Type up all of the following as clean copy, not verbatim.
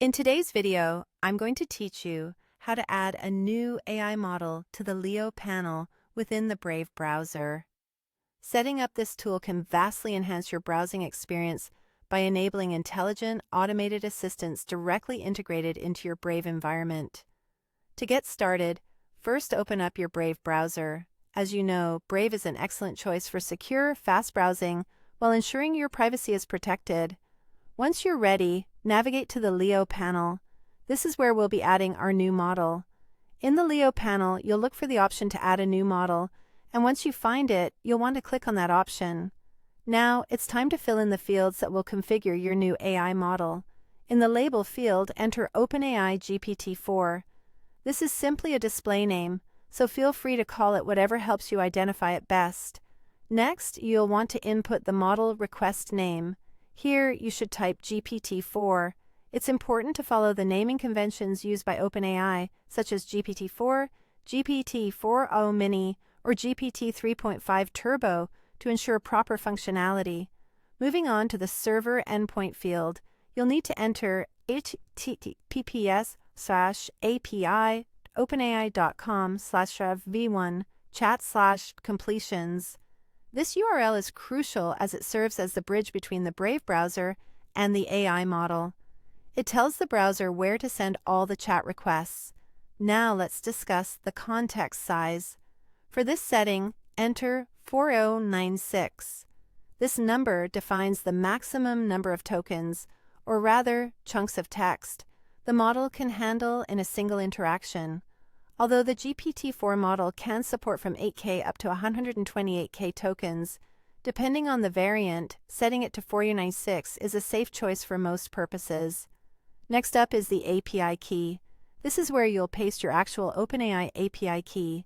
In today's video, I'm going to teach you how to add a new AI model to the Leo panel within the Brave browser. Setting up this tool can vastly enhance your browsing experience by enabling intelligent, automated assistants directly integrated into your Brave environment. To get started, first open up your Brave browser. As you know, Brave is an excellent choice for secure, fast browsing while ensuring your privacy is protected. Once you're ready, navigate to the Leo panel. This is where we'll be adding our new model. In the Leo panel, you'll look for the option to add a new model, and once you find it, you'll want to click on that option. Now, it's time to fill in the fields that will configure your new AI model. In the Label field, enter OpenAI GPT-4. This is simply a display name, so feel free to call it whatever helps you identify it best. Next, you'll want to input the model request name. Here, you should type GPT-4. It's important to follow the naming conventions used by OpenAI, such as GPT-4, GPT-4o Mini, or GPT 3.5 Turbo, to ensure proper functionality. Moving on to the Server Endpoint field, you'll need to enter https://api.openai.com/v1 chat/completions. This URL is crucial as it serves as the bridge between the Brave browser and the AI model. It tells the browser where to send all the chat requests. Now let's discuss the context size. For this setting, enter 4096. This number defines the maximum number of tokens, or rather, chunks of text, the model can handle in a single interaction. Although the GPT-4 model can support from 8K up to 128K tokens, depending on the variant, setting it to 4096 is a safe choice for most purposes. Next up is the API key. This is where you'll paste your actual OpenAI API key.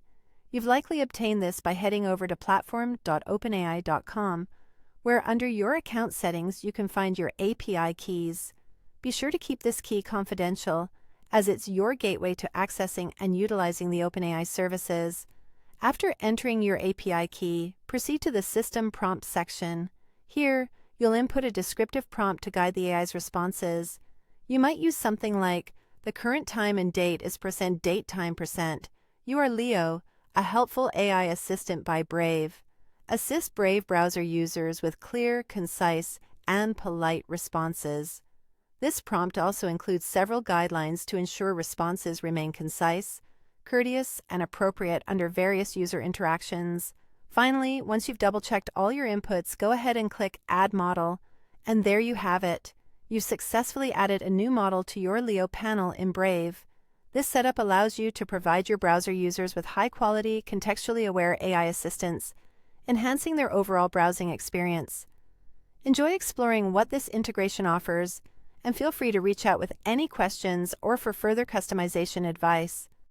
You've likely obtained this by heading over to platform.openai.com, where under your account settings you can find your API keys. Be sure to keep this key confidential, as it's your gateway to accessing and utilizing the OpenAI services. After entering your API key, proceed to the System Prompt section. Here, you'll input a descriptive prompt to guide the AI's responses. You might use something like, "The current time and date is %datetime%. You are Leo, a helpful AI assistant by Brave." Assist Brave browser users with clear, concise, and polite responses. This prompt also includes several guidelines to ensure responses remain concise, courteous, and appropriate under various user interactions. Finally, once you've double-checked all your inputs, go ahead and click Add Model, and there you have it. You've successfully added a new model to your Leo panel in Brave. This setup allows you to provide your browser users with high-quality, contextually aware AI assistants, enhancing their overall browsing experience. Enjoy exploring what this integration offers, and feel free to reach out with any questions or for further customization advice.